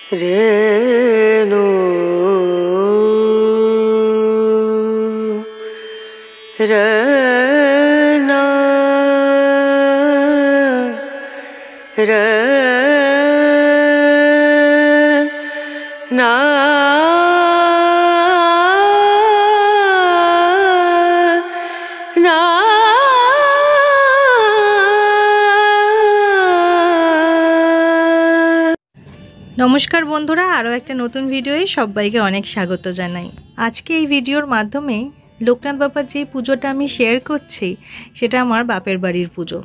रेणु रना रना नमस्कार बंधुरा आरो एक नतून भिडियोए सबाइके अनेक स्वागत जानाई। आज के ये भिडियोर माध्यमे लोकनाथ बाबार जे पुजोटा आमी शेयर करछि सेटा आमार बापेर बाड़ीर पुजो।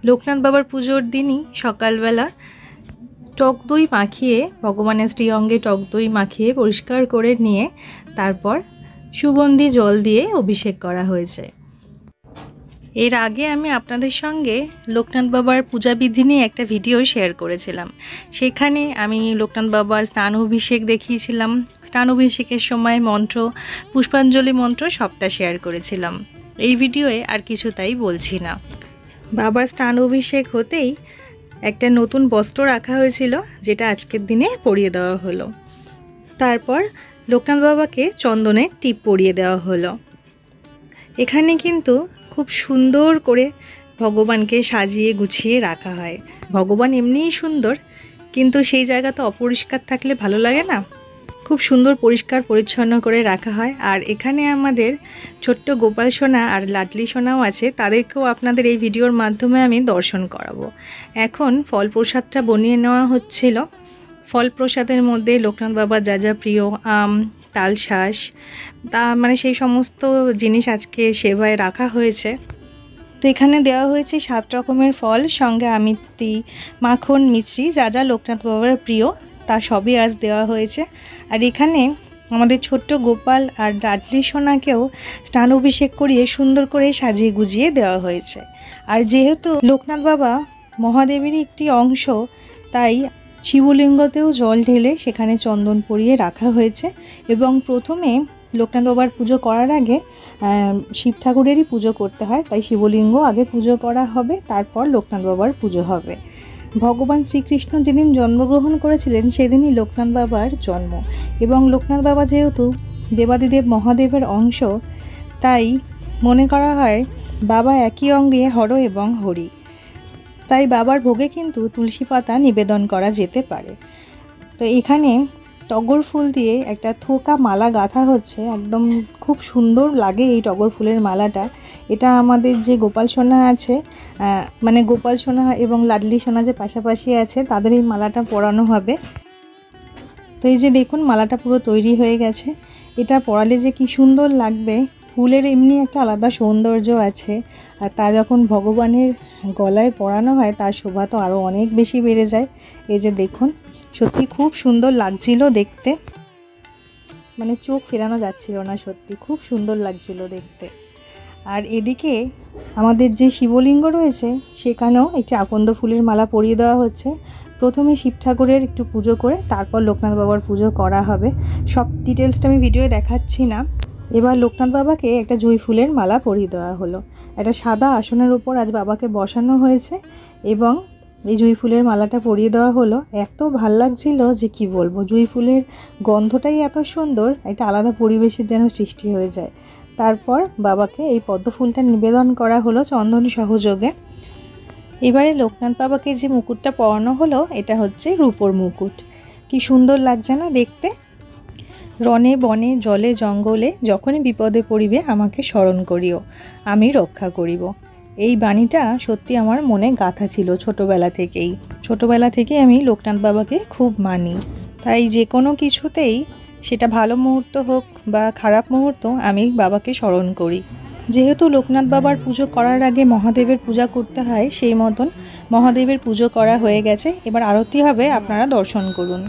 लोकनाथ बाबार पुजोर दिनई सकाल बेला टक दई माखिए भगवानेर श्री अंगे टक दई माखिए परिष्कार करे निये तारपर सुगंधी जल दिए अभिषेक करा हयेछे। एर आगे आमी आपनादेर संगे लोकनाथ बाबार पूजा विधि निये एकटा भिडियो शेयर करेछिलाम। सेखाने आमी लोकनाथ बाबार स्नान अभिषेक देखिएछिलाम। स्नान अभिषेकेर समय मंत्र पुष्पांजलि मंत्र सबटा शेयर करेछिलाम। एई भिडियोए आर किछु ताई बोलछि ना। बाबार स्नान अभिषेक होतेई एकटा नतून बस्त्र राखा हयेछिलो जेटा आजकेर दिने परिये देওয়া हलो। तारपर लोकनाथ बाबाके चंदनेर टीप परिये देওয়া हलो। एखाने किन्तु खूब सुंदर करे भगवान के सजिए गुछिए रखा है। भगवान एमनी सुंदर किन्तु सेई जायगा तो अपरिष्कार थाकले भालो लागे ना। खूब सुंदर परिष्कार परिच्छन्न करे रखा है। और एखाने आमादेर छोट्ट गोपाल सोना और लाडली सोनाओ आछे, तादेरकेও आपनादेर এই ভিডিওর মাধ্যমে আমি দর্শন করাবো। এখন ফল প্রসাদটা বনিয়ে নেওয়া হচ্ছিল। ফল প্রসাদের মধ্যে লোকনাথ বাবার যা যা প্রিয় আম তালশাঁস তা মানে সেই সমস্ত জিনিস আজকে সেবায় রাখা হয়েছে। তো এখানে দেওয়া হয়েছে 7 রকমের ফল, সঙ্গে আমিত্তি মাখন মিছরি যা যা লোকনাথ বাবার প্রিয় তা সবই আজ দেওয়া হয়েছে। আর এখানে আমাদের ছোট্ট গোপাল আর লাডলি সোনাকেও স্নান অভিষেক করিয়ে সুন্দর করে সাজিয়ে গুজিয়ে দেওয়া হয়েছে। আর যেহেতু লোকনাথ বাবা মহাদেবেরই একটি অংশ তাই শিবলিঙ্গতেও জল ঢেলে সেখানে চন্দন পরিয়ে রাখা হয়েছে। এবং প্রথমে লোকনাথ বাবার পুজো করার আগে শিব ঠাকুরেরই পুজো করতে হয়, তাই শিবলিঙ্গ আগে পুজো করা হবে, তারপর লোকনাথ বাবার পুজো হবে। ভগবান শ্রীকৃষ্ণ যেদিন জন্মগ্রহণ করেছিলেন সেদিনই লোকনাথ বাবার জন্ম। এবং লোকনাথ বাবা যেহেতু দেবাদিদেব মহাদেবের অংশ তাই মনে করা হয় বাবা একই অঙ্গে হর এবং হরি, তাই বাবার ভোগে কিন্তু তুলসী পাতা নিবেদন করা যেতে পারে। তো এখানে টগর ফুল দিয়ে একটা থোকা মালা গাঁথা হচ্ছে, একদম খুব সুন্দর লাগে এই টগর ফুলের মালাটা। এটা আমাদের যে গোপাল সোনা আছে মানে গোপাল সোনা এবং লাডলি সোনা যে পাশাপাশি আছে তাদের এই মালাটা পরানো হবে। তো এই যে দেখুন মালাটা পুরো তৈরি হয়ে গেছে। এটা পরালে যে কি সুন্দর লাগবে। ফুলের এমনি একটা আলাদা সৌন্দর্য আছে, আর তা যখন ভগবানের গলায় পরানো হয় তার শোভা তো আরও অনেক বেশি বেড়ে যায়। এই যে দেখুন সত্যি খুব সুন্দর লাগছিল দেখতে, মানে চোখ ফেরানো যাচ্ছিল না, সত্যি খুব সুন্দর লাগছিল দেখতে। আর এদিকে আমাদের যে শিবলিঙ্গ রয়েছে সেখানেও একটি আকন্দ ফুলের মালা পরিয়ে দেওয়া হচ্ছে। প্রথমে শিব ঠাকুরের একটু পুজো করে তারপর লোকনাথ বাবার পুজো করা হবে। সব ডিটেলসটা আমি ভিডিওয়ে দেখাচ্ছি না। এবার লোকনাথ বাবাকে একটা জুঁই ফুলের মালা পরিয়ে দেওয়া হলো। একটা সাদা আসনের উপর আজ বাবাকে বসানো হয়েছে এবং এই জুঁই ফুলের মালাটা পরিয়ে দেওয়া হলো। এত ভাল লাগছিল যে কি বলবো, জুঁই ফুলের গন্ধটাই এত সুন্দর, একটা আলাদা পরিবেশের যেন সৃষ্টি হয়ে যায়। তারপর বাবাকে এই পদ্ম ফুলটা নিবেদন করা হলো চন্দন সহযোগে। এবারে লোকনাথ বাবাকে যে মুকুটটা পরানো হলো এটা হচ্ছে রূপোর মুকুট। কি সুন্দর লাগছে না দেখতে। রনে বনে জলে জঙ্গলে যখনই বিপদে পড়িবে আমাকে স্মরণ করিও, আমি রক্ষা করিব। এই বাণীটা সত্যি আমার মনে গাঁথা ছিল ছোটোবেলা থেকেই আমি লোকনাথ বাবাকে খুব মানি। তাই যে কোনো কিছুতেই সেটা ভালো মুহূর্ত হোক বা খারাপ মুহূর্ত আমি বাবাকে স্মরণ করি। যেহেতু লোকনাথ বাবার পুজো করার আগে মহাদেবের পূজা করতে হয়, সেই মতন মহাদেবের পুজো করা হয়ে গেছে। এবার আরতি হবে, আপনারা দর্শন করুন।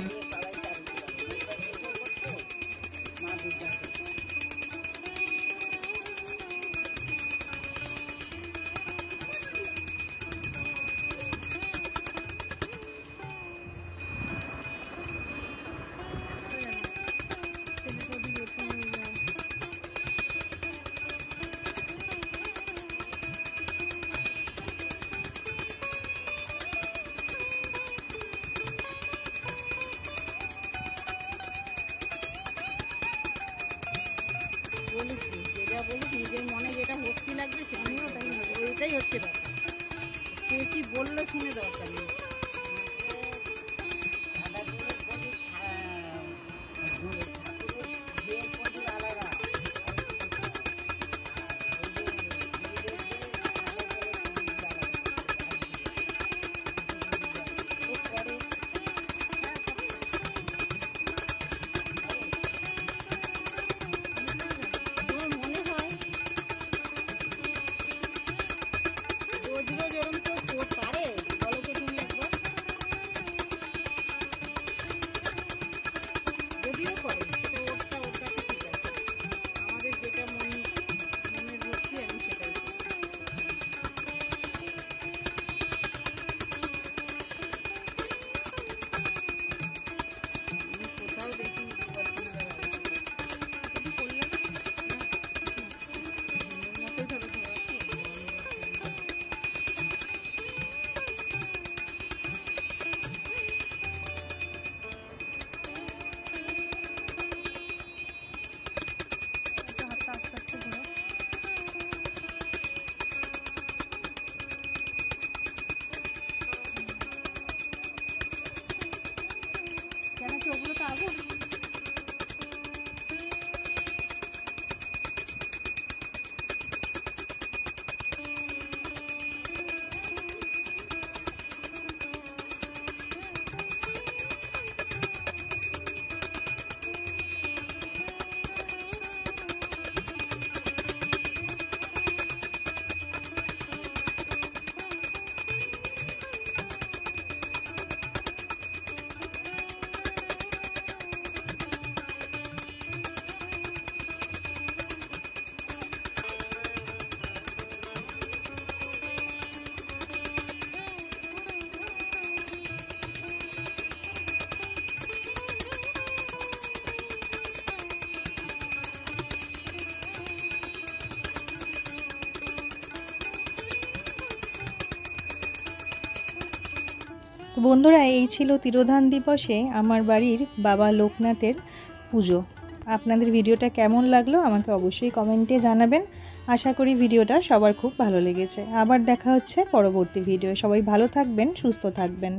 বন্ধুরা, এই ছিল তিরোধান দিবসে আমার বাড়ির বাবা লোকনাথের পুজো। আপনাদের ভিডিওটা কেমন লাগলো আমাকে অবশ্যই কমেন্টে জানাবেন। আশা করি ভিডিওটা সবার খুব ভালো লেগেছে। আবার দেখা হচ্ছে পরবর্তী ভিডিও। সবাই ভালো থাকবেন, সুস্থ থাকবেন।